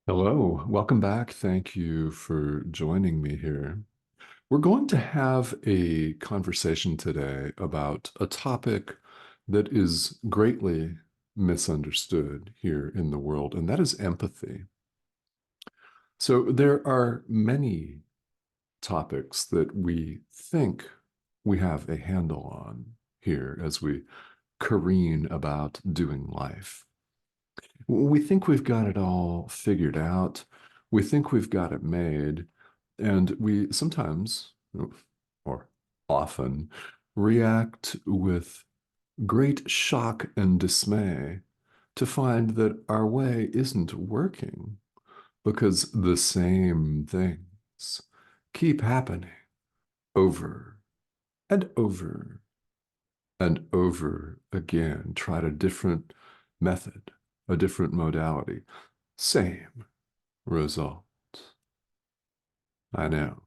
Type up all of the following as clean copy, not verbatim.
Hello, welcome back. Thank you for joining me here. We're going to have a conversation today about a topic that is greatly misunderstood here in the world, and that is empathy. So, there are many topics that we think we have a handle on here as we careen about doing life. We think we've got it all figured out. We think we've got it made. And we sometimes, or often, react with great shock and dismay to find that our way isn't working because the same things keep happening over and over and over again. Tried a different method, a different modality, same result. I know.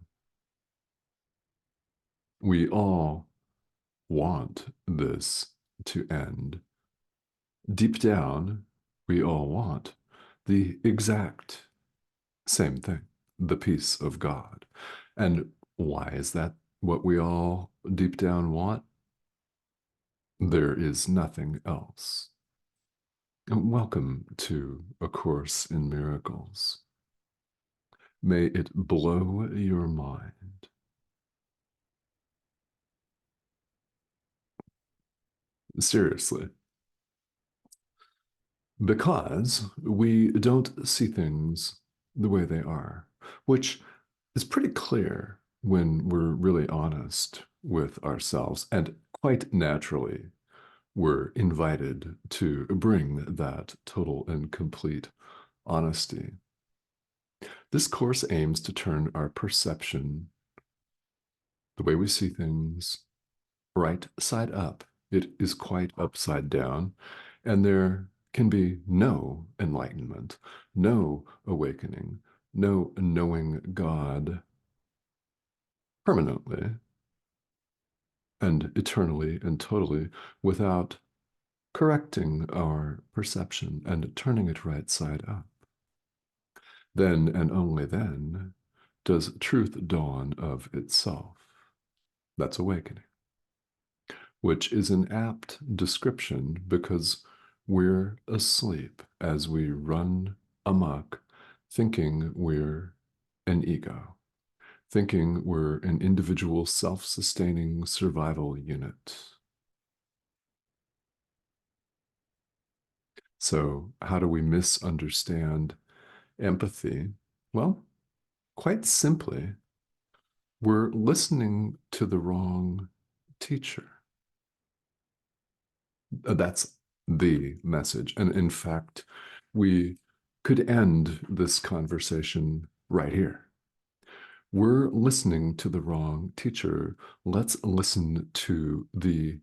We all want this to end. Deep down, we all want the exact same thing, the peace of God. And why is that what we all deep down want? There is nothing else. Welcome to A Course in Miracles. May it blow your mind. Seriously, because we don't see things the way they are, which is pretty clear when we're really honest with ourselves. And quite naturally, we're invited to bring that total and complete honesty. This course aims to turn our perception, the way we see things, right side up. It is quite upside down, and there can be no enlightenment, no awakening, no knowing God permanently and eternally and totally without correcting our perception and turning it right side up. Then and only then does truth dawn of itself. That's awakening, which is an apt description because we're asleep as we run amok, thinking we're an ego, thinking we're an individual self-sustaining survival unit. So, how do we misunderstand empathy? Well, quite simply, we're listening to the wrong teacher. That's the message. And in fact, we could end this conversation right here. We're listening to the wrong teacher. Let's listen to the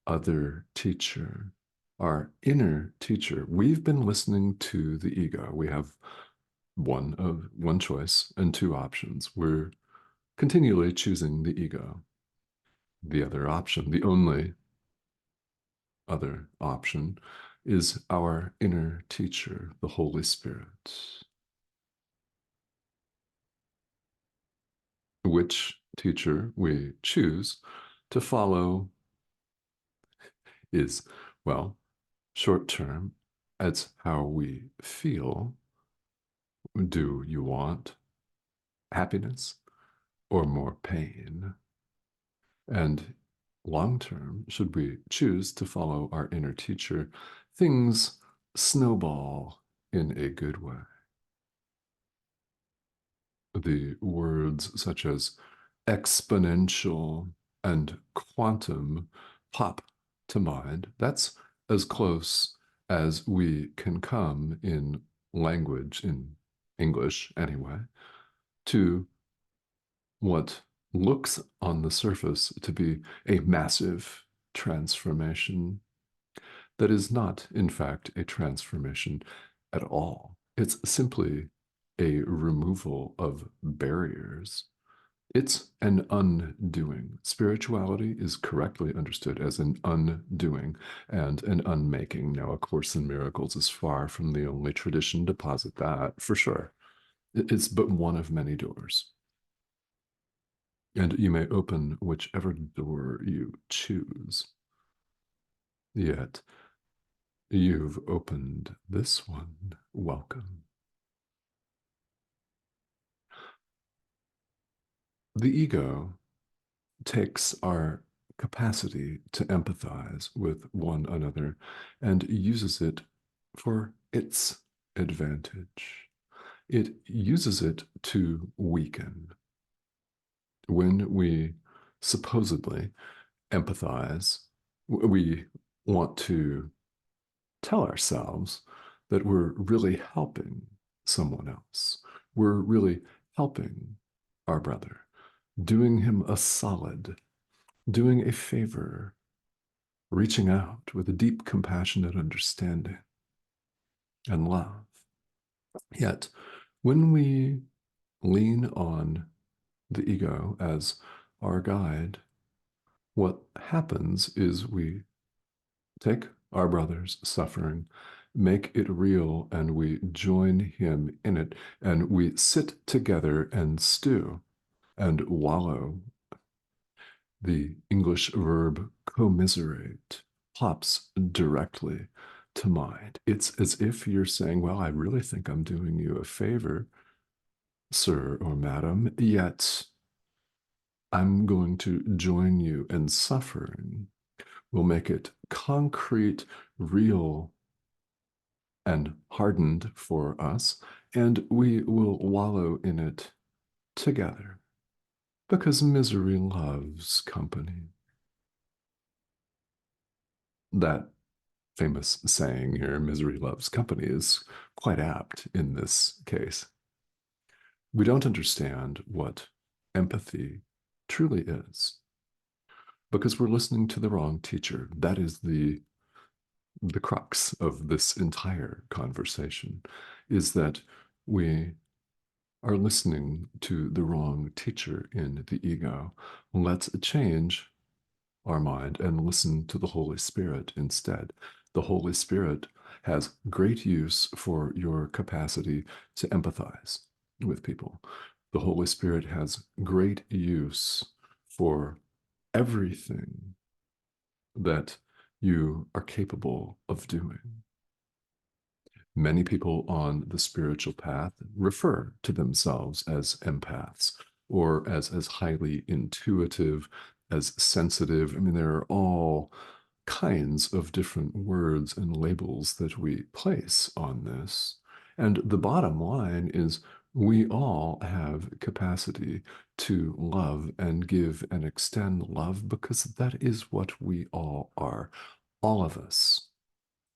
other teacher, our inner teacher. We've been listening to the ego. We have one choice and two options. We're continually choosing the ego. The other option, the only other option, is our inner teacher, the Holy Spirit. Which teacher we choose to follow is, well, short term, it's how we feel. Do you want happiness or more pain? And long term, should we choose to follow our inner teacher, things snowball in a good way. The words such as exponential and quantum pop to mind. That's as close as we can come in language, in English anyway, to what looks on the surface to be a massive transformation that is not, in fact, a transformation at all. It's simply a removal of barriers It's an undoing. Spirituality is correctly understood as an undoing and an unmaking. Now, A Course in Miracles is far from the only tradition to posit that, for sure. It's but one of many doors. And you may open whichever door you choose. Yet, you've opened this one. Welcome. The ego takes our capacity to empathize with one another and uses it for its advantage. It uses it to weaken. When we supposedly empathize, we want to tell ourselves that we're really helping someone else. We're really helping our brother, doing him a solid, doing a favor, reaching out with a deep, compassionate understanding and love. Yet, when we lean on the ego as our guide, what happens is we take our brother's suffering, make it real, and we join him in it, and we sit together and stew and wallow. The English verb commiserate pops directly to mind. It's as if you're saying, well, I really think I'm doing you a favor, sir or madam, yet I'm going to join you in suffering. We'll make it concrete, real, and hardened for us, and we will wallow in it together because misery loves company. That famous saying here, misery loves company, is quite apt in this case. We don't understand what empathy truly is because we're listening to the wrong teacher. That is the crux of this entire conversation, is that we are listening to the wrong teacher in the ego. Let's change our mind and listen to the Holy Spirit instead. The Holy Spirit has great use for your capacity to empathize with people. The Holy Spirit has great use for everything that you are capable of doing. Many people on the spiritual path refer to themselves as empaths or as highly intuitive, as sensitive. I mean, there are all kinds of different words and labels that we place on this. And the bottom line is we all have capacity to love and give and extend love because that is what we all are. All of us.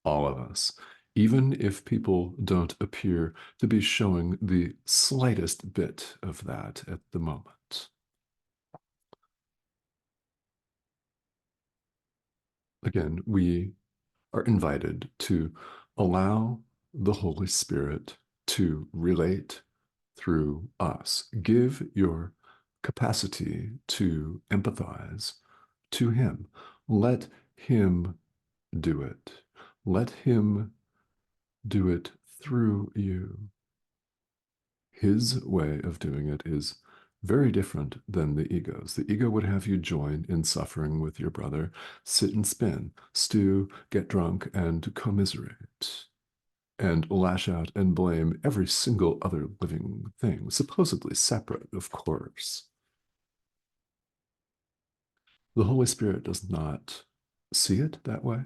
All of us. Even if people don't appear to be showing the slightest bit of that at the moment. Again, we are invited to allow the Holy Spirit to relate through us. Give your capacity to empathize to Him. Let Him do it. Let Him do it through you. His way of doing it is very different than the ego's. The ego would have you join in suffering with your brother, sit and spin, stew, get drunk, and commiserate, and lash out and blame every single other living thing, supposedly separate, of course. The Holy Spirit does not see it that way.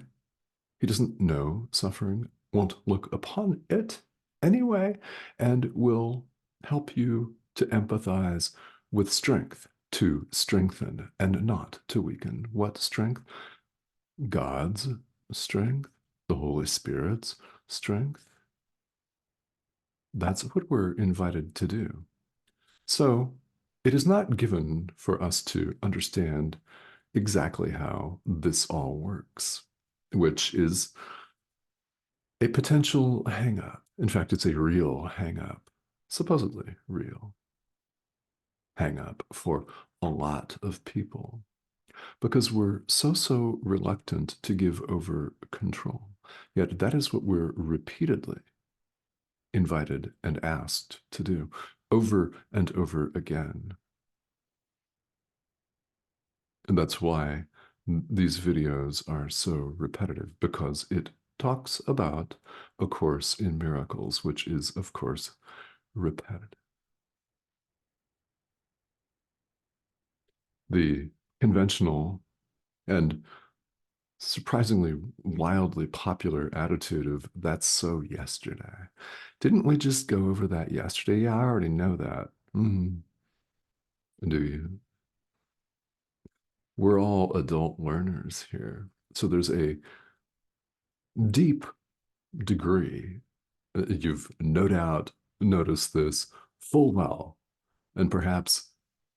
He doesn't know suffering, won't look upon it anyway, and will help you to empathize with strength, to strengthen and not to weaken. What strength? God's strength, the Holy Spirit's strength. That's what we're invited to do. So it is not given for us to understand exactly how this all works, which is a potential hang-up. In fact, it's a real hang-up, supposedly real. hang up for a lot of people because we're so reluctant to give over control. Yet that is what we're repeatedly invited and asked to do over and over again. And that's why these videos are so repetitive, because it talks about A Course in Miracles, which is, of course, repetitive. The conventional and surprisingly wildly popular attitude of "that's so yesterday." Didn't we just go over that yesterday? Yeah, I already know that. Do you? We're all adult learners here. So there's a deep degree, you've no doubt noticed this full well, and perhaps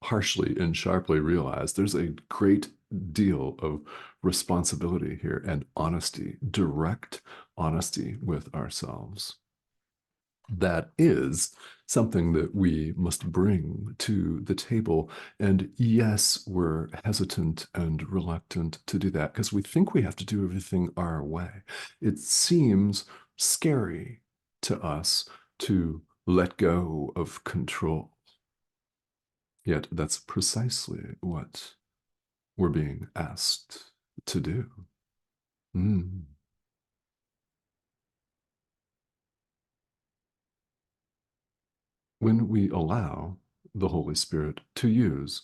harshly and sharply realized there's a great deal of responsibility here and honesty, direct honesty with ourselves. That is something that we must bring to the table. And yes, we're hesitant and reluctant to do that because we think we have to do everything our way. It seems scary to us to let go of control. Yet that's precisely what we're being asked to do. Mm. When we allow the Holy Spirit to use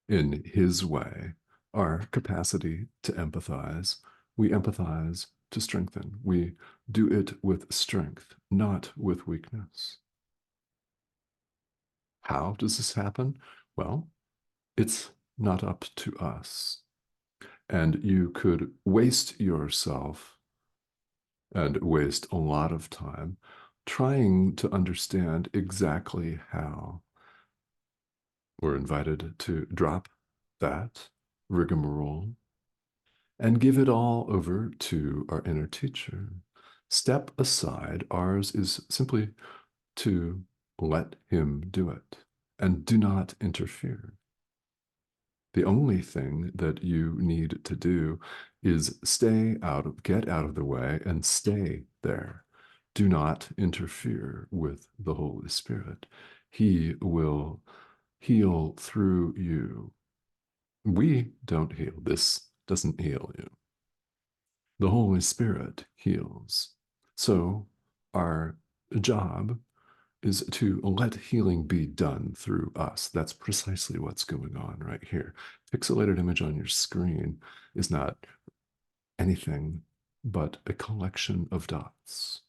in his way our capacity to empathize, we empathize to strengthen. We do it with strength, not with weakness. How does this happen? Well, it's not up to us. And you could waste yourself and waste a lot of time trying to understand exactly how. We're invited to drop that rigmarole and give it all over to our inner teacher. Step aside. Ours is simply to let him do it and do not interfere. The only thing that you need to do is get out of the way and stay there. Do not interfere with the Holy Spirit. He will heal through you. We don't heal. This doesn't heal you. The Holy Spirit heals. So our job is to let healing be done through us. That's precisely what's going on right here. Pixelated image on your screen is not anything but a collection of dots.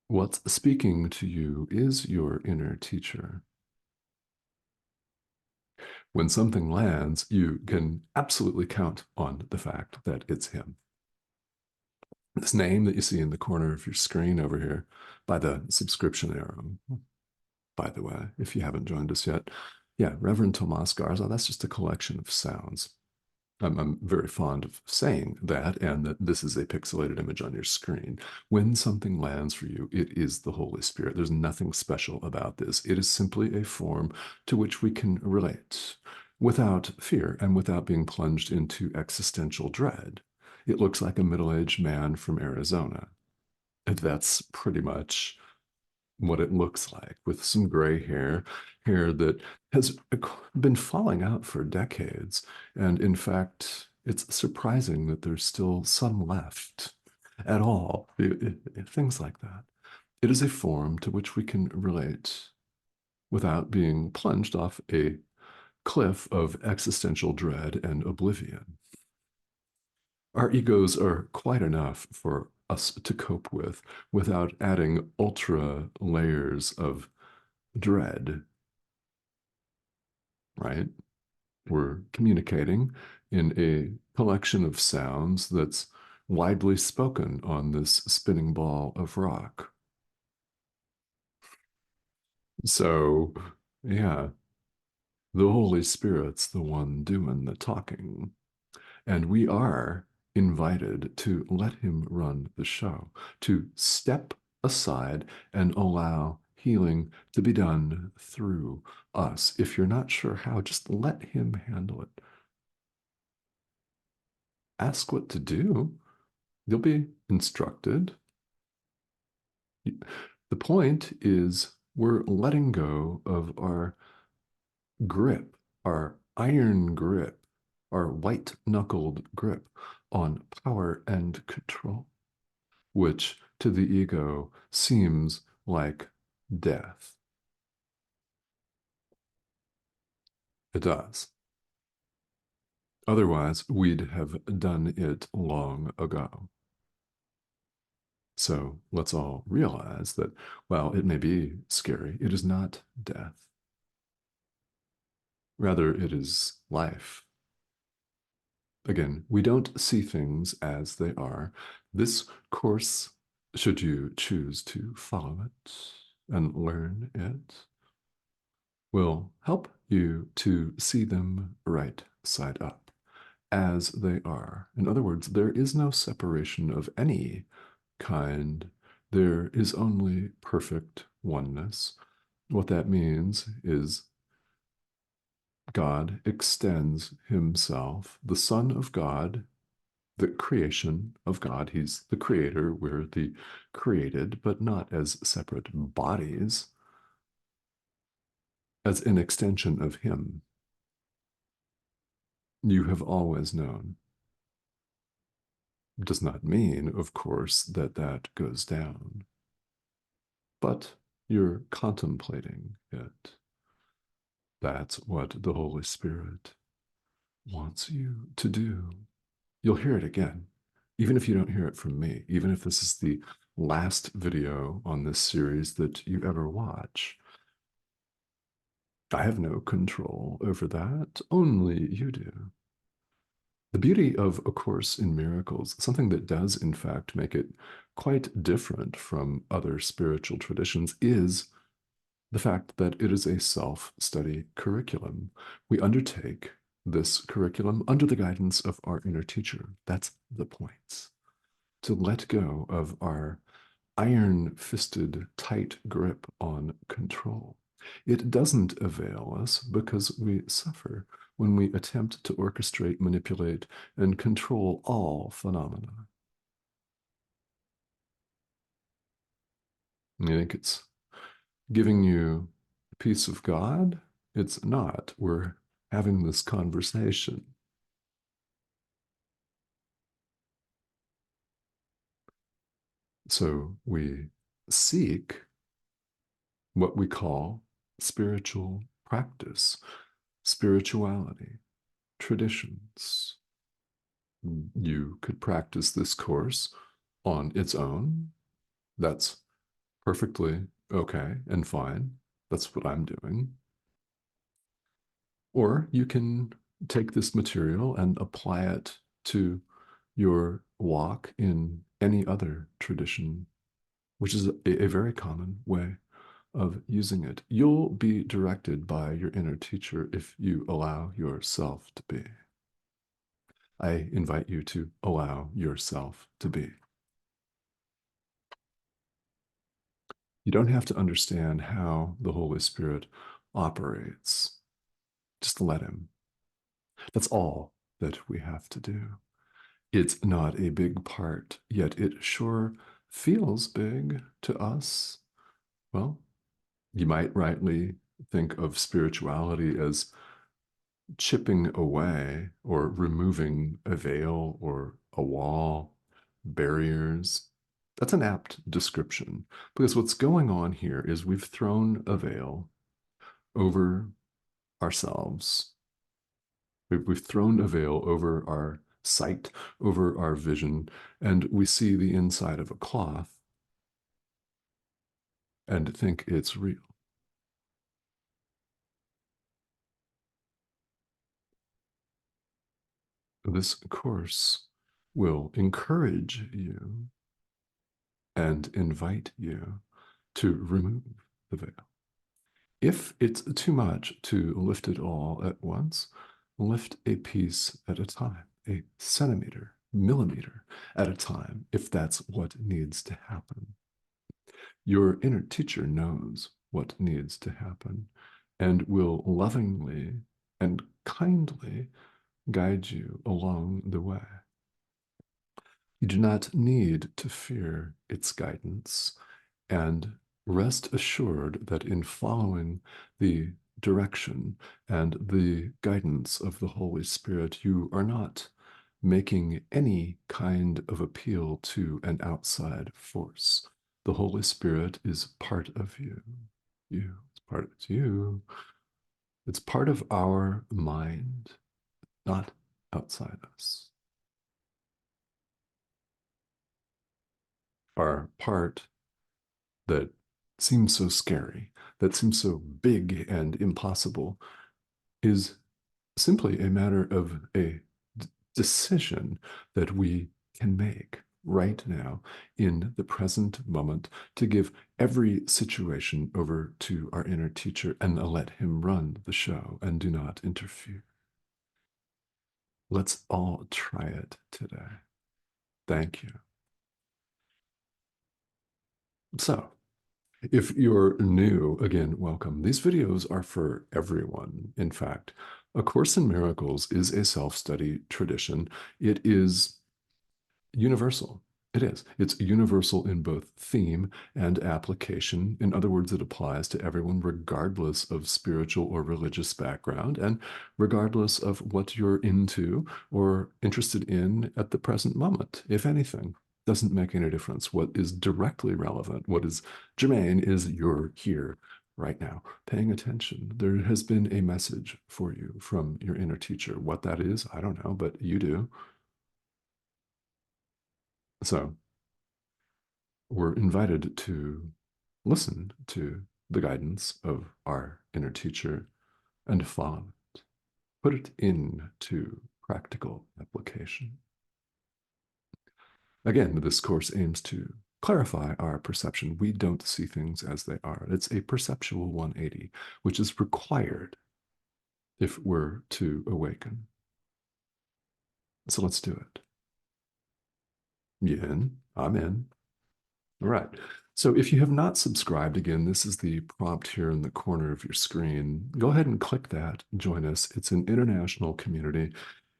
What's speaking to you is your inner teacher. When something lands, you can absolutely count on the fact that it's him. This name that you see in the corner of your screen over here by the subscription arrow, by the way, if you haven't joined us yet, yeah, Reverend Tomas Garza, that's just a collection of sounds. I'm very fond of saying that, and that this is a pixelated image on your screen. When something lands for you, it is the Holy Spirit. There's nothing special about this. It is simply a form to which we can relate without fear and without being plunged into existential dread. It looks like a middle-aged man from Arizona. And that's pretty much what it looks like, with some gray hair that has been falling out for decades. And in fact, it's surprising that there's still some left at all. Things like that. It is a form to which we can relate without being plunged off a cliff of existential dread and oblivion. Our egos are quite enough for us to cope with without adding ultra layers of dread, right? We're communicating in a collection of sounds that's widely spoken on this spinning ball of rock. So, yeah, the Holy Spirit's the one doing the talking. And we are invited to let him run the show, to step aside and allow healing to be done through us. If you're not sure how, just let him handle it. Ask what to do. You'll be instructed. The point is, we're letting go of our grip, our iron grip, our white knuckled grip on power and control, which to the ego seems like death. It does. Otherwise, we'd have done it long ago. So let's all realize that while it may be scary, it is not death. Rather, it is life. Again, we don't see things as they are. This course, should you choose to follow it and learn it, will help you to see them right side up as they are. In other words, there is no separation of any kind. There is only perfect oneness. What that means is God extends himself, the Son of God, the creation of God. He's the creator, we're the created, but not as separate bodies, as an extension of him. You have always known. Does not mean, of course, that that goes down, but you're contemplating it. That's what the Holy Spirit wants you to do. You'll hear it again, even if you don't hear it from me, even if this is the last video on this series that you ever watch. I have no control over that. Only you do. The beauty of A Course in Miracles, something that does in fact make it quite different from other spiritual traditions, is the fact that it is a self-study curriculum. We undertake this curriculum under the guidance of our inner teacher. That's the point. To let go of our iron-fisted tight grip on control. It doesn't avail us because we suffer when we attempt to orchestrate, manipulate, and control all phenomena. I think it's giving you peace of God. It's not. We're having this conversation. So we seek what we call spiritual practice, spirituality, traditions. You could practice this course on its own. That's perfectly okay and fine. That's what I'm doing. Or you can take this material and apply it to your walk in any other tradition, which is a very common way of using it. You'll be directed by your inner teacher if you allow yourself to be. I invite you to allow yourself to be. You don't have to understand how the Holy Spirit operates. Just let him. That's all that we have to do. It's not a big part, yet it sure feels big to us. Well, you might rightly think of spirituality as chipping away or removing a veil or a wall, barriers. That's an apt description because what's going on here is we've thrown a veil over ourselves. We've thrown a veil over our sight, over our vision, and we see the inside of a cloth and think it's real. This course will encourage you and invite you to remove the veil. If it's too much to lift it all at once, lift a piece at a time, a centimeter, millimeter at a time, if that's what needs to happen. Your inner teacher knows what needs to happen and will lovingly and kindly guide you along the way. You do not need to fear its guidance, and rest assured that in following the direction and the guidance of the Holy Spirit, you are not making any kind of appeal to an outside force. The Holy Spirit is part of you. It's part of you. It's part of our mind, not outside us. Our part that seems so scary, that seems so big and impossible, is simply a matter of a decision that we can make right now in the present moment to give every situation over to our inner teacher and let him run the show and do not interfere. Let's all try it today. Thank you. So, if you're new, again, welcome. These videos are for everyone. In fact, A Course in Miracles is a self-study tradition. It is universal. It is. It's universal in both theme and application. In other words, it applies to everyone regardless of spiritual or religious background and regardless of what you're into or interested in at the present moment, if anything. Doesn't make any difference. What is directly relevant, what is germane, is you're here right now, paying attention. There has been a message for you from your inner teacher. What that is, I don't know, but you do. So we're invited to listen to the guidance of our inner teacher and follow it, put it into practical application. Again, this course aims to clarify our perception. We don't see things as they are. It's a perceptual 180, which is required if we're to awaken. So let's do it. You in? I'm in. All right. So if you have not subscribed, again, this is the prompt here in the corner of your screen. Go ahead and click that. Join us. It's an international community.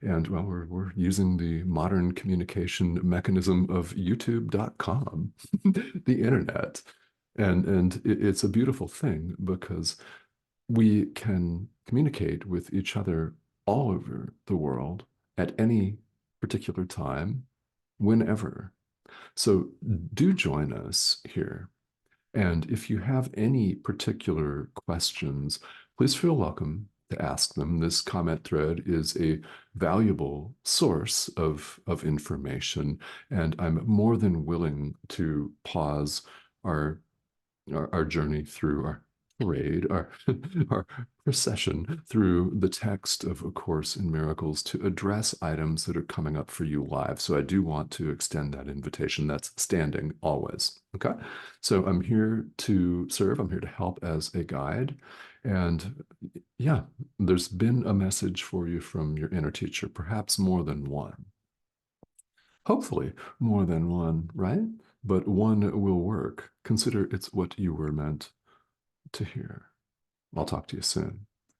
And well, we're using the modern communication mechanism of youtube.com, the internet. And it's a beautiful thing because we can communicate with each other all over the world at any particular time, whenever. So do join us here. And if you have any particular questions, please feel welcome to ask them. This comment thread is a valuable source of information, and I'm more than willing to pause our our journey through our parade, our procession through the text of A Course in Miracles to address items that are coming up for you live. So I do want to extend that invitation. That's standing always. Okay. So I'm here to serve. I'm here to help as a guide. And yeah, there's been a message for you from your inner teacher, perhaps more than one. Hopefully, more than one, right? But one will work. Consider it's what you were meant to hear. I'll talk to you soon.